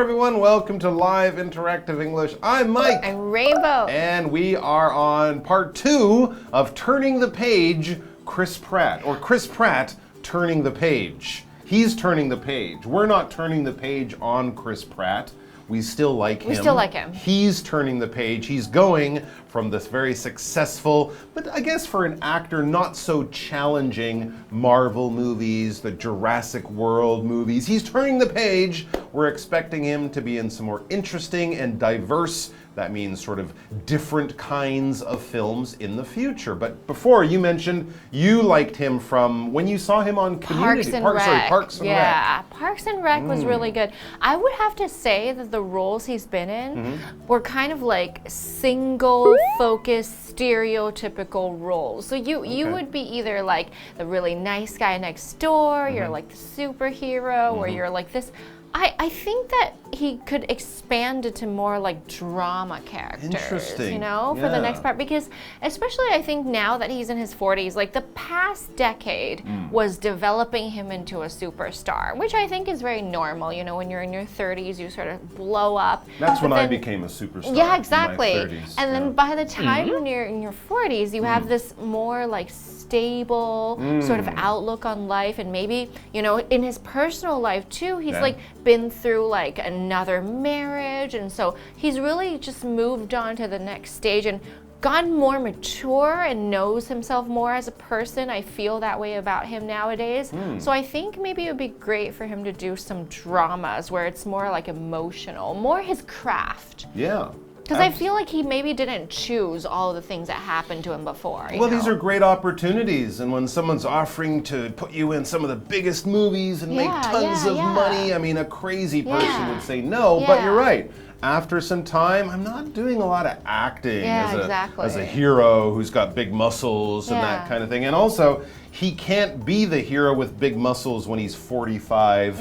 everyone. Welcome to Live Interactive English. I'm Mike. I'm Rainbow. And we are on part 2 of Turning the Page, Chris Pratt, or Chris Pratt turning the page. He's turning the page. We're not turning the page on Chris Pratt. We still like him. We still like him. He's turning the page. He's going from this very successful, but I guess for an actor, not so challenging Marvel movies, the Jurassic World movies. He's turning the page. We're expecting him to be in some more interesting and diverse, that means sort of different kinds of films in the future. But before, you mentioned you liked him from when you saw him on Community. Parks and Rec. Yeah, Parks and Rec was really good. I would have to say that the roles he's been in were kind of like single-focused, stereotypical roles. So you would be either like the really nice guy next door, you're like the superhero, or you're like this. I think that he could expand it to more like drama characters, you know, for the next part. Because especially I think now that he's in his 40s, like the past decade was developing him into a superstar, which I think is very normal. You know, when you're in your 30s, you sort of blow up. That's when I became a superstar. Yeah, exactly. In my 30s. And then by the time when you're in your 40s, you have this more like stable sort of outlook on life, and maybe, you know, in his personal life too, he's like been through like another marriage, and so he's really just moved on to the next stage and gotten more mature and knows himself more as a person. I feel that way about him nowadays. So I think maybe it would be great for him to do some dramas where it's more like emotional, more his craft. Yeah. Because I feel like he maybe didn't choose all of the things that happened to him before. Well, these are great opportunities, and when someone's offering to put you in some of the biggest movies and make tons of money, I mean, a crazy person would say no, but you're right. After some time, I'm not doing a lot of acting as a hero who's got big muscles and that kind of thing. And also, he can't be the hero with big muscles when he's 45,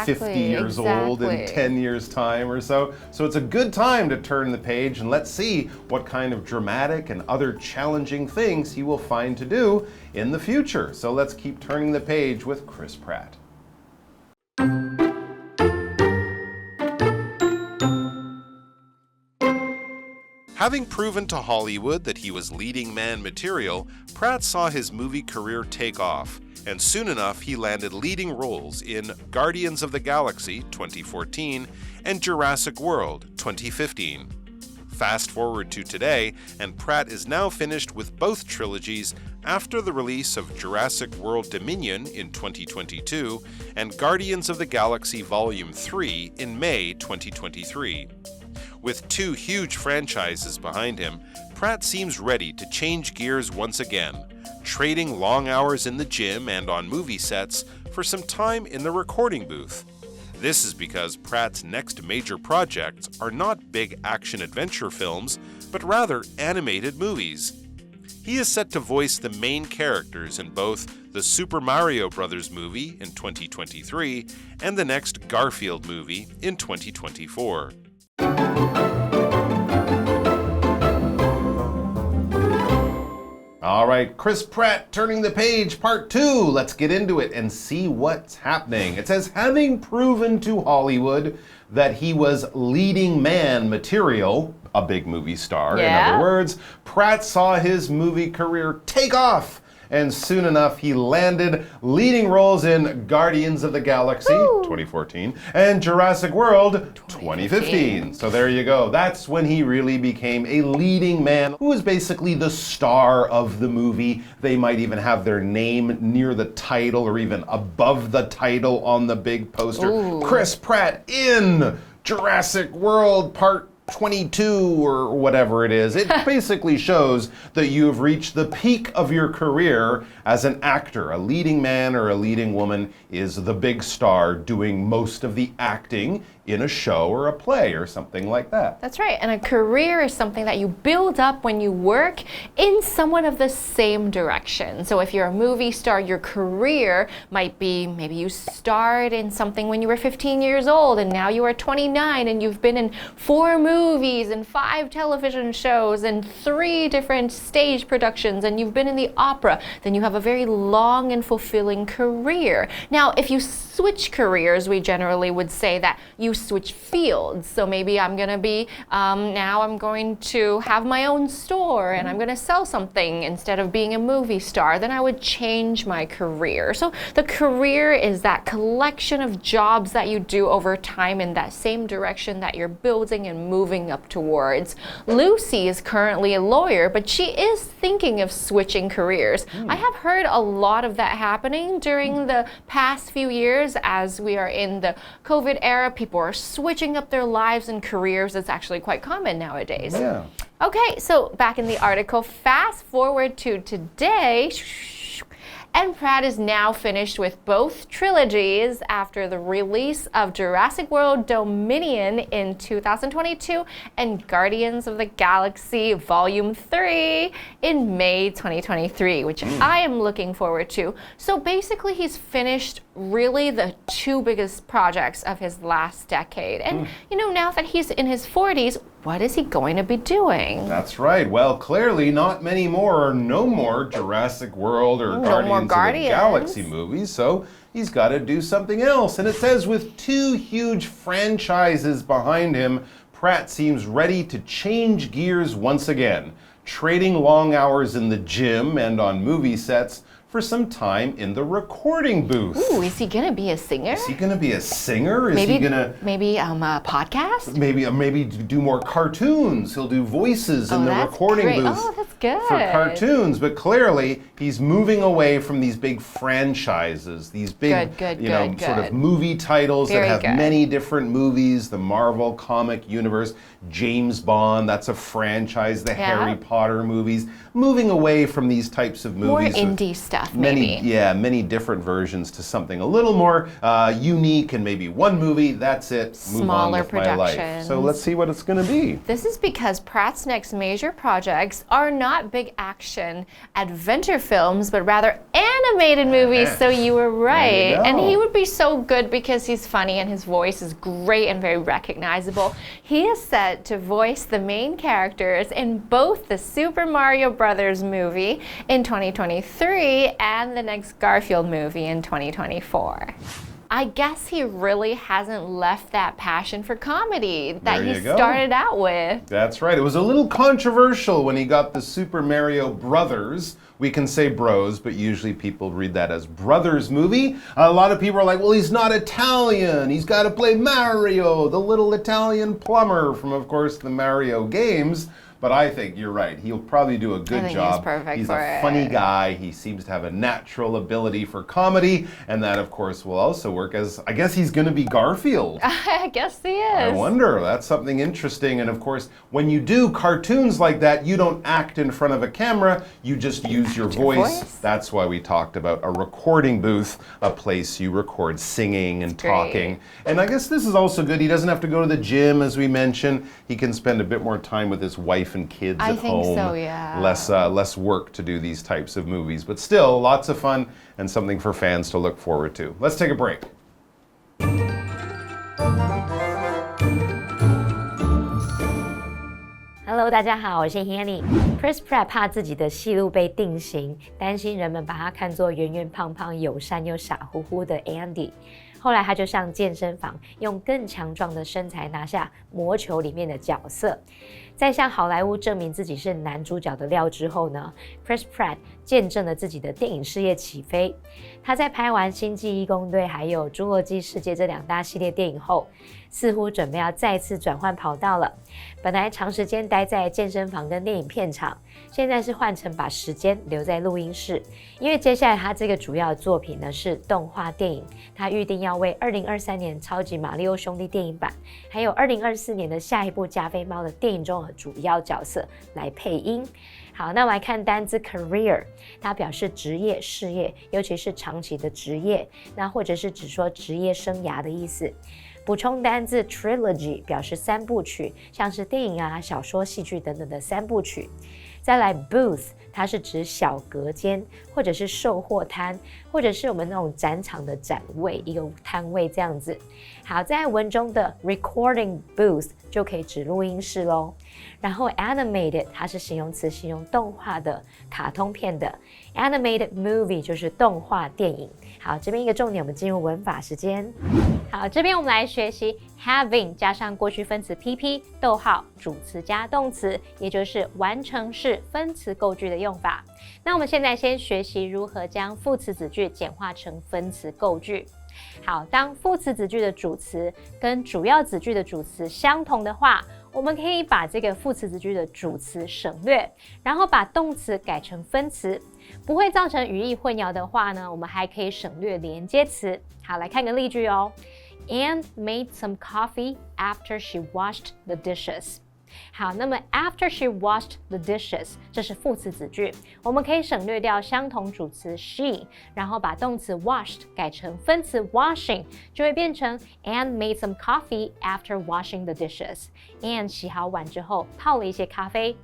50 years old in 10 years' time or so. So it's a good time to turn the page, and let's see what kind of dramatic and other challenging things he will find to do in the future. So let's keep turning the page with Chris Pratt. Having proven to Hollywood that he was leading man material, Pratt saw his movie career take off, and soon enough he landed leading roles in Guardians of the Galaxy 2014 and Jurassic World 2015. Fast forward to today, and Pratt is now finished with both trilogies after the release of Jurassic World Dominion in 2022 and Guardians of the Galaxy Volume 3 in May 2023. With 2 huge franchises behind him, Pratt seems ready to change gears once again, trading long hours in the gym and on movie sets for some time in the recording booth. This is because Pratt's next major projects are not big action-adventure films, but rather animated movies. He is set to voice the main characters in both the Super Mario Bros. Movie in 2023 and the next Garfield movie in 2024. All right, Chris Pratt turning the page, part 2. Let's get into it and see what's happening. It says, having proven to Hollywood that he was leading man material, a big movie star, in other words, Pratt saw his movie career take off. And soon enough, he landed leading roles in Guardians of the Galaxy 2014 and Jurassic World 2015. So there you go. That's when he really became a leading man who was basically the star of the movie. They might even have their name near the title or even above the title on the big poster. Chris Pratt in Jurassic World Part 22 or whatever it is. It basically shows that you have reached the peak of your career as an actor. A leading man or a leading woman is the big star doing most of the acting in a show or a play or something like that. That's right. And a career is something that you build up when you work in somewhat of the same direction. So if you're a movie star, your career might be maybe you starred in something when you were 15 years old and now you are 29 and you've been in 4 movies and 5 television shows and 3 different stage productions and you've been in the opera. Then you have a very long and fulfilling career. Now, if you switch careers, we generally would say that you switch fields. So maybe I'm going to be, now I'm going to have my own store and I'm going to sell something instead of being a movie star. Then I would change my career. So the career is that collection of jobs that you do over time in that same direction that you're building and moving up towards. Lucy is currently a lawyer, but she is thinking of switching careers. I have heard a lot of that happening during the past few years as we are in the COVID era. People are switching up their lives and careers. It's actually quite common nowadays. Yeah. Okay, so back in the article, fast forward to today. And Pratt is now finished with both trilogies after the release of Jurassic World Dominion in 2022 and Guardians of the Galaxy Volume 3 in May 2023, which I am looking forward to. So basically, he's finished really the two biggest projects of his last decade. And, now that he's in his 40s, what is he going to be doing? That's right. Well, clearly not many more or no more Jurassic World or Guardians of the Galaxy movies, so he's got to do something else. And it says with two huge franchises behind him, Pratt seems ready to change gears once again, trading long hours in the gym and on movie sets for some time in the recording booth. Ooh, is he gonna be a singer? Is he gonna be a singer? Maybe, he gonna a podcast? Maybe do more cartoons. He'll do voices in the recording booth. Oh, that's good. For cartoons, but clearly he's moving away from these big franchises, these big, sort of movie titles that have many different movies. The Marvel comic universe, James Bond, that's a franchise. The Harry Potter movies. Moving away from these types of movies. More indie stuff, maybe. Many different versions to something a little more unique and maybe one movie, that's it. Smaller move on with my life. So let's see what it's going to be. This is because Pratt's next major projects are not big action adventure films, but rather animated movies. So you were right. And he would be so good because he's funny and his voice is great and very recognizable. He is set to voice the main characters in both the Super Mario Brothers movie in 2023 and the next Garfield movie in 2024. I guess he really hasn't left that passion for comedy that he started out with. That's right. It was a little controversial when he got the Super Mario Brothers. We can say bros, but usually people read that as brothers movie. A lot of people are like, well, he's not Italian. He's got to play Mario, the little Italian plumber from, of course, the Mario games. But I think you're right. He'll probably do a good job. He's perfect for it. He's a funny guy. He seems to have a natural ability for comedy. And that, of course, will also work as, I guess he's going to be Garfield. I guess he is. I wonder. That's something interesting. And of course, when you do cartoons like that, you don't act in front of a camera. You just use your voice. That's why we talked about a recording booth, a place you record singing and talking. And I guess this is also good. He doesn't have to go to the gym, as we mentioned. He can spend a bit more time with his wife and kids at home. I think so, yeah. Less work to do these types of movies, but still lots of fun and something for fans to look forward to. Let's take a break. Hello， 大家好，我是 Hanny。Chris Pratt 怕自己的戏路被定型，担心人们把他看作圆圆胖胖、友善又傻乎乎的 Andy。后来他就上健身房，用更强壮的身材拿下魔球里面的角色。在向好莱坞证明自己是男主角的料之后呢 ，Chris Pratt 见证了自己的电影事业起飞。他在拍完《星际义工队》还有《侏罗纪世界》这两大系列电影后，似乎准备要再次转换跑道了。本来长时间待在健身房跟电影片场，现在是换成把时间留在录音室，因为接下来他这个主要的作品呢是动画电影，他预定要为2023年超级马里奥兄弟电影版，还有2024年的下一部加菲猫的电影中的主要角色来配音。好，那我来看单字 career， 它表示职业、事业，尤其是长期的职业，那或者是指说职业生涯的意思。补充单字 trilogy 表示三部曲，像是电影啊、小说、戏剧等等的三部曲。再来 booth， 它是指小隔间，或者是售货摊，或者是我们那种展场的展位，一个摊位这样子。好，在文中的 recording booth 就可以指录音室咯。然后 animated 它是形容词，形容动画的卡通片的 animated movie 就是动画电影。好，这边一个重点，我们进入文法时间。好，这边我们来学习 having 加上过去分词 PP 逗号主词加动词，也就是完成式分词构句的用法。那我们现在先学习如何将副词子句简化成分词构句。好，当副词子句的主词跟主要子句的主词相同的话，我们可以把这个副词子句的主词省略，然后把动词改成分词。不会造成语义混淆的话呢，我们还可以省略连接词。好，来看个例句哦。Anne made some coffee after she washed the dishes. 好，那么 after she washed the dishes 这是副词子句，我们可以省略掉相同主词 she， 然后把动词 washed 改成分词 washing， 就会变成 Anne made some coffee after washing the dishes. Anne 洗好碗之后泡了一些咖啡。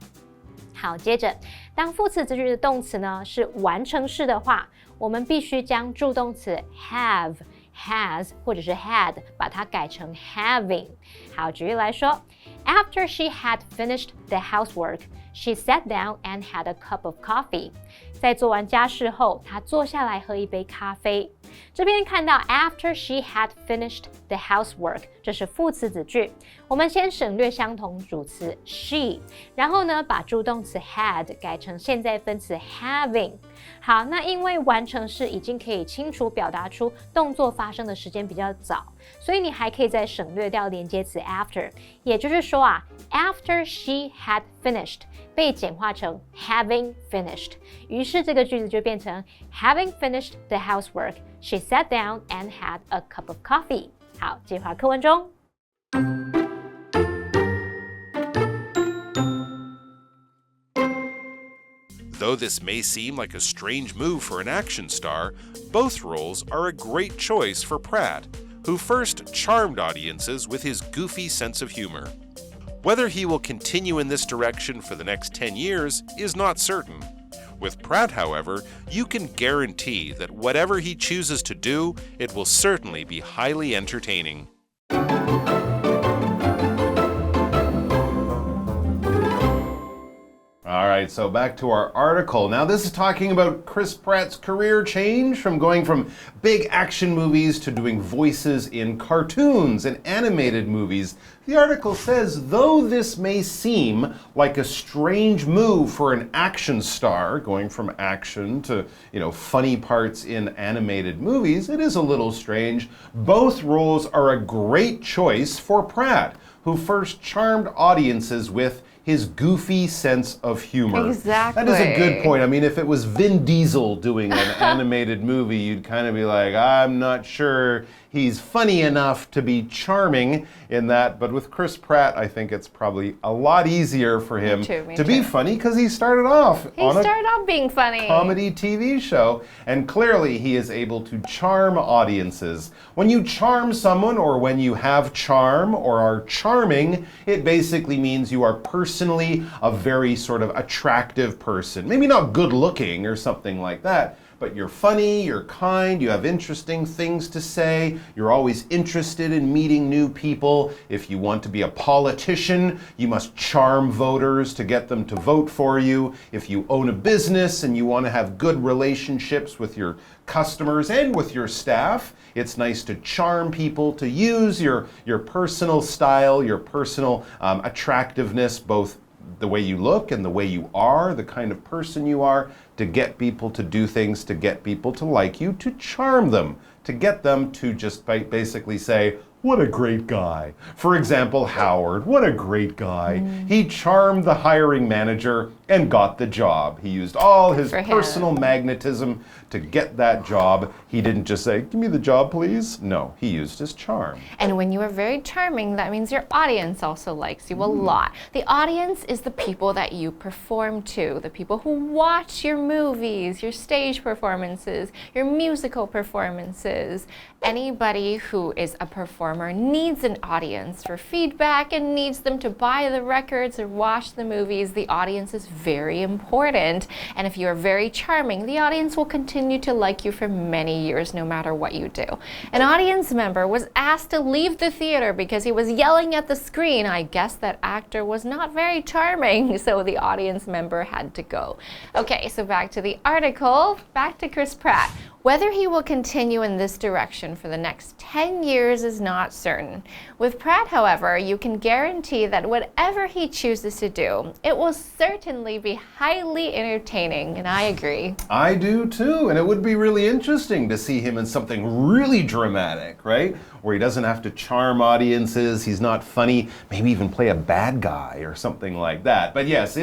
好，接着当副词子句的动词呢是完成式的话，我们必须将助动词 have、has 或者是 had 把它改成 having。好，举例来说 After she had finished the housework, she sat down and had a cup of coffee. 在做完家事后，她坐下来喝一杯咖啡。这边看到 after she had finished the housework， 这是副词子句。我们先省略相同主词 she， 然后呢把助动词 had 改成现在分词 having。好，那因为完成式已经可以清楚表达出动作发生的时间比较早，所以你还可以再省略掉连接词 after， 也就是说啊 after she had finished 被简化成 having finished， 于是这个句子就变成 having finished the housework, she sat down and had a cup of coffee。 好，进入课文中。Though this may seem like a strange move for an action star, both roles are a great choice for Pratt, who first charmed audiences with his goofy sense of humor. Whether he will continue in this direction for the next 10 years is not certain. With Pratt, however, you can guarantee that whatever he chooses to do, it will certainly be highly entertaining. All right, so back to our article. Now, this is talking about Chris Pratt's career change from going from big action movies to doing voices in cartoons and animated movies. The article says, though this may seem like a strange move for an action star, going from action to, funny parts in animated movies, it is a little strange. Both roles are a great choice for Pratt, who first charmed audiences with his goofy sense of humor. Exactly. That is a good point. I mean, if it was Vin Diesel doing an animated movie, you'd kind of be like, I'm not sure he's funny enough to be charming in that. But with Chris Pratt, I think it's probably a lot easier for him to be funny because he started off being funny. Comedy TV show. And clearly he is able to charm audiences. When you charm someone or when you have charm or are charming, it basically means you are personally a very sort of attractive person. Maybe not good looking or something like that, but you're funny, you're kind, you have interesting things to say, you're always interested in meeting new people. If you want to be a politician, you must charm voters to get them to vote for you. If you own a business and you want to have good relationships with your customers and with your staff, it's nice to charm people, to use your personal style, your personal attractiveness, both the way you look and the way you are, the kind of person you are, to get people to do things, to get people to like you, to charm them, to get them to just basically say, what a great guy. For example, Howard, what a great guy. He charmed the hiring manager and got the job. He used all his personal magnetism to get that job. He didn't just say, give me the job, please. No, he used his charm. And when you are very charming, that means your audience also likes you a lot. The audience is the people that you perform to, the people who watch your movies, your stage performances, your musical performances. Anybody who is a performer needs an audience for feedback and needs them to buy the records or watch the movies. The audience is very important. And if you are very charming, the audience will continue to like you for many years, no matter what you do. An audience member was asked to leave the theater because he was yelling at the screen. I guess that actor was not very charming, so the audience member had to go. Okay, so back to the article, back to Chris Pratt. Whether he will continue in this direction for the next 10 years is not certain. With Pratt, however, you can guarantee that whatever he chooses to do, it will certainly be highly entertaining, and I agree. I do too, and it would be really interesting to see him in something really dramatic, right? Where he doesn't have to charm audiences, he's not funny, maybe even play a bad guy or something like that. But yes,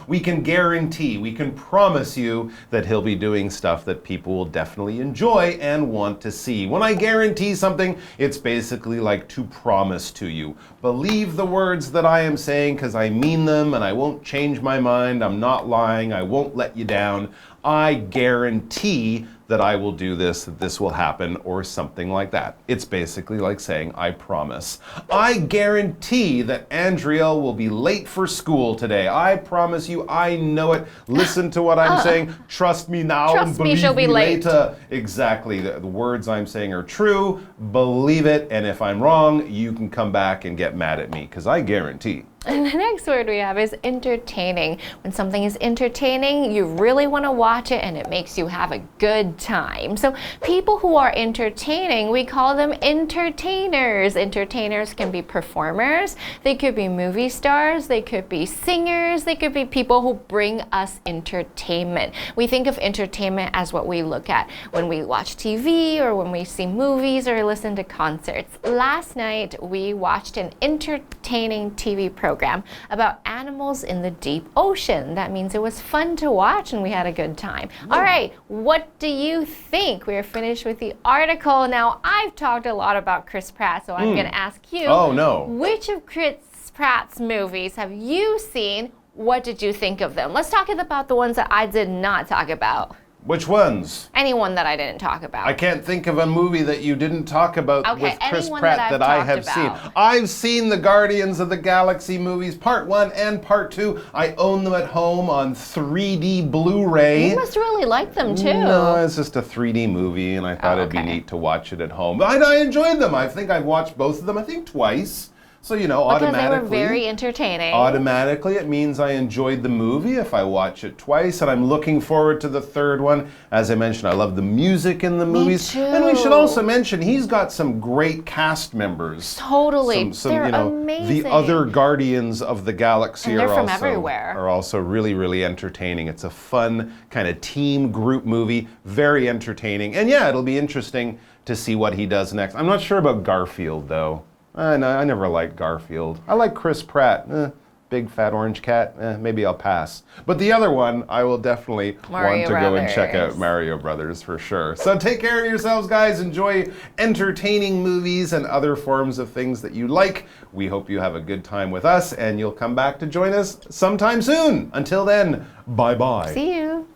we can guarantee, we can promise you that he'll be doing stuff that people will definitely enjoy and want to see. When I guarantee something, it's basically like to promise to you. Believe the words that I am saying because I mean them and I won't change my mind. I'm not lying. I won't let you down. I guarantee that I will do this, that this will happen, or something like that. It's basically like saying, I promise. I guarantee that Andrea will be late for school today. I promise you, I know it. Listen to what I'm saying. Trust me now and believe she'll be late. later. Exactly. The words I'm saying are true. Believe it. And if I'm wrong, you can come back and get mad at me, because I guarantee. And the next word we have is entertaining. When something is entertaining, you really want to watch it and it makes you have a good time. So people who are entertaining, we call them entertainers. Entertainers can be performers, they could be movie stars, they could be singers, they could be people who bring us entertainment. We think of entertainment as what we look at when we watch TV or when we see movies or listen to concerts. Last night, we watched an entertaining TV program about animals in the deep ocean. That means it was fun to watch and we had a good time. All right, what do you think? We are finished with the article. Now, I've talked a lot about Chris Pratt, so I'm going to ask you, which of Chris Pratt's movies have you seen? What did you think of them? Let's talk about the ones that I did not talk about. Which ones? Anyone that I didn't talk about. I can't think of a movie that you didn't talk about with Chris Pratt that I have seen. I've seen the Guardians of the Galaxy movies, part 1 and part 2. I own them at home on 3D Blu-ray. You must really like them too. No, it's just a 3D movie and I thought it'd be neat to watch it at home. But I enjoyed them. I think I've watched both of them, I think twice. So, you know, because automatically. Because they were very entertaining. Automatically, it means I enjoyed the movie if I watch it twice, and I'm looking forward to the third one. As I mentioned, I love the music in the movies. Me too. And we should also mention, he's got some great cast members. Totally. They're amazing. The other Guardians of the Galaxy are also really, really entertaining. It's a fun kind of team group movie, very entertaining. And yeah, it'll be interesting to see what he does next. I'm not sure about Garfield, though. I never liked Garfield. I like Chris Pratt. Big fat orange cat. Maybe I'll pass. But the other one, I will definitely want to go and check out Mario Brothers for sure. So take care of yourselves, guys. Enjoy entertaining movies and other forms of things that you like. We hope you have a good time with us and you'll come back to join us sometime soon. Until then, bye-bye. See you.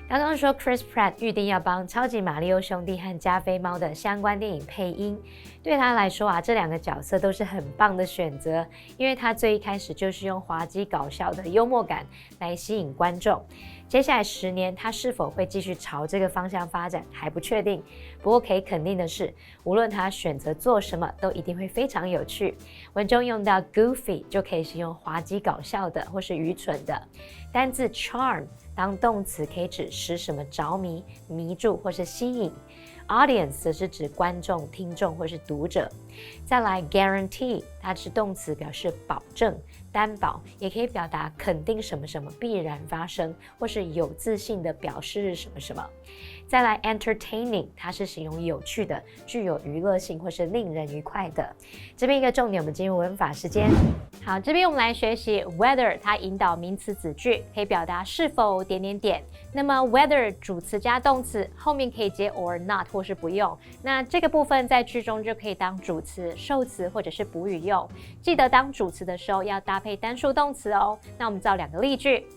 刚刚说 Chris Pratt 预定要帮超级马里奥兄弟和加菲猫的相关电影配音，对他来说啊，这两个角色都是很棒的选择，因为他最一开始就是用滑稽搞笑的幽默感来吸引观众。接下来10年，他是否会继续朝这个方向发展还不确定。不过可以肯定的是，无论他选择做什么，都一定会非常有趣。文中用到 goofy 就可以形容滑稽搞笑的或是愚蠢的。单字 charm 当动词可以指使什么着迷、迷住或是吸引。Audience 则是指观众、听众或是读者。再来 guarantee， 它是动词，表示保证、担保，也可以表达肯定什么什么必然发生，或是有自信的表示什么什么。再来 entertaining， 它是形容有趣的、具有娱乐性或是令人愉快的。这边一个重点，我们进入文法时间。好，这边我们来学习 whether， 它引导名词子句，可以表达是否点点点。那么 whether 主词加动词，后面可以接 or not 或是不用。那这个部分在句中就可以当主词、受词或者是补语用。记得当主词的时候要搭配单数动词哦。那我们造2个例句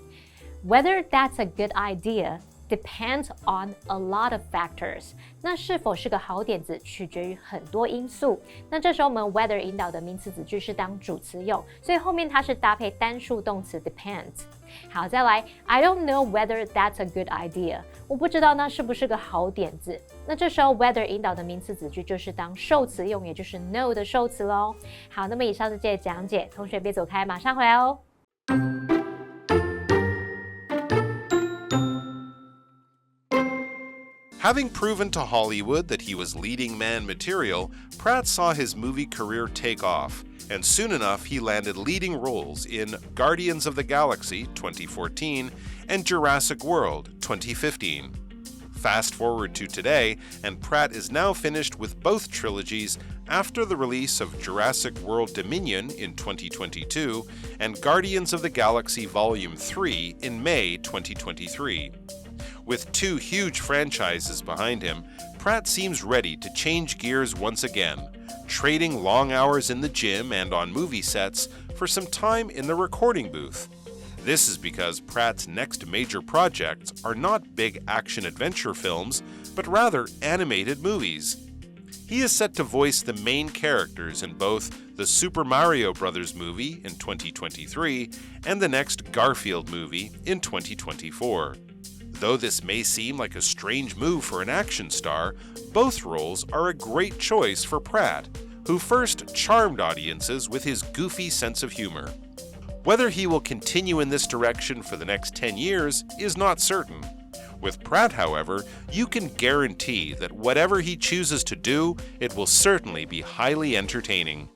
：Whether that's a good idea depends on a lot of factors。那是否是个好点子，取决于很多因素。那这时候我们 whether 引导的名词子句是当主词用，所以后面它是搭配单数动词 depends。好，再来 I don't know whether that's a good idea。我不知道那是不是个好点子。那这时候 whether 引导的名词子句就是当受词用，也就是 know 的受词咯。好，那么以上是这些讲解，同学别走开，马上回来哦。Having proven to Hollywood that he was leading man material, Pratt saw his movie career take off, and soon enough he landed leading roles in Guardians of the Galaxy 2014 and Jurassic World 2015. Fast forward to today, and Pratt is now finished with both trilogies after the release of Jurassic World Dominion in 2022 and Guardians of the Galaxy Volume 3 in May 2023. With two huge franchises behind him, Pratt seems ready to change gears once again, trading long hours in the gym and on movie sets for some time in the recording booth. This is because Pratt's next major projects are not big action-adventure films, but rather animated movies. He is set to voice the main characters in both the Super Mario Bros. Movie in 2023 and the next Garfield movie in 2024. Though this may seem like a strange move for an action star, both roles are a great choice for Pratt, who first charmed audiences with his goofy sense of humor. Whether he will continue in this direction for the next 10 years is not certain. With Pratt, however, you can guarantee that whatever he chooses to do, it will certainly be highly entertaining.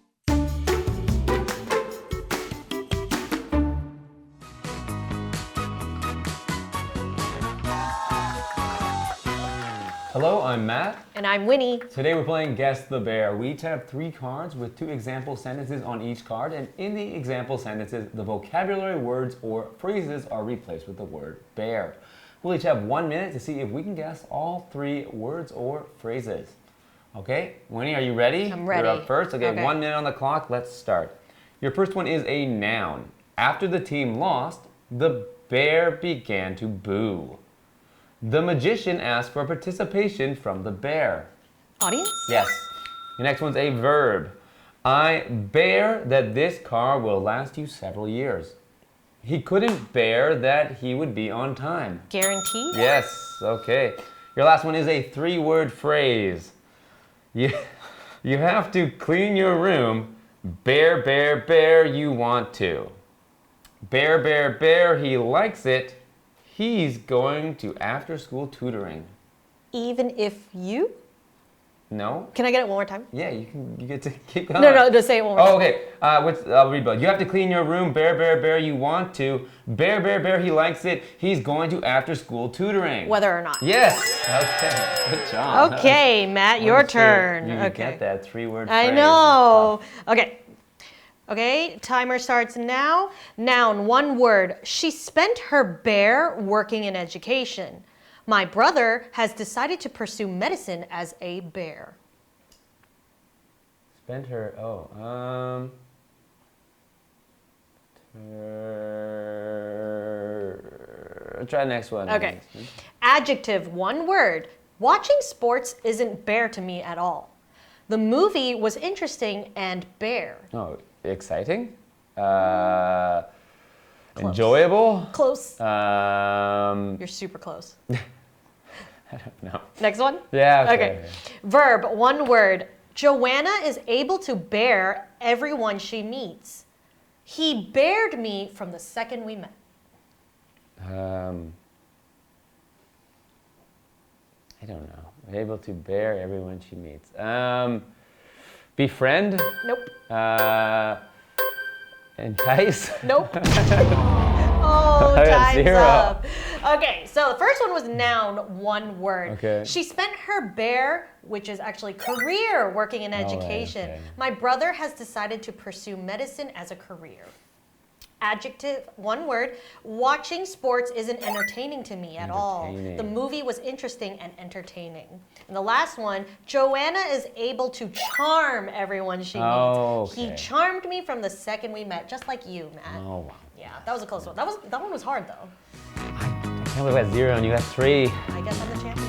Hello, I'm Matt. And I'm Winnie. Today we're playing Guess the Bear. We each have 3 cards with 2 example sentences on each card, and in the example sentences, the vocabulary words or phrases are replaced with the word bear. We'll each have 1 minute to see if we can guess all 3 words or phrases. Okay, Winnie, are you ready? I'm ready. You're up first. Okay, 1 minute on the clock. Let's start. Your first one is a noun. After the team lost, the bear began to boo. The magician asked for participation from the bear. Audience? Yes. Your next one's a verb. I bear that this car will last you several years. He couldn't bear that he would be on time. Guarantee? Yes. Okay. Your last one is a 3-word phrase. You have to clean your room. Bear, bear, bear, you want to. Bear, bear, bear, he likes it. He's going to after-school tutoring. Even if you? No? Can I get it one more time? Yeah, you get to keep going. No, just say it one more time. Oh, okay. I'll read both. You have to clean your room. Bear, bear, bear, you want to. Bear, bear, bear, he likes it. He's going to after-school tutoring. Whether or not. Yes. Okay. Good job. Okay, Matt, your turn. You Okay. get that 3-word phrase. I know. Okay. Okay, timer starts now. Noun, 1 word. She spent her bear working in education. My brother has decided to pursue medicine as a bear. Spent her, try the next one. Okay. Adjective, 1 word. Watching sports isn't bear to me at all. The movie was interesting and bear. Oh, exciting? Enjoyable? Close. You're super close. I don't know. Next one? Yeah, Okay. Verb, 1 word. Joanna is able to bear everyone she meets. He bared me from the second we met. I don't know. Able to bear everyone she meets. Befriend? Nope. Entice? Nope. Oh, I got time's 0. up. Okay, so the first one was noun, 1 word. Okay. She spent her bear, which is actually career, working in education. okay. My brother has decided to pursue medicine as a career. Adjective, 1 word. Watching sports isn't entertaining to me at all. The movie was interesting and entertaining. And the last one, Joanna is able to charm everyone she meets. He charmed me from the second we met, just like you, Matt. Oh, wow. Yeah, that was a close one. That one was hard though. I can't believe I got 0 and you got 3. I guess I'm the champion.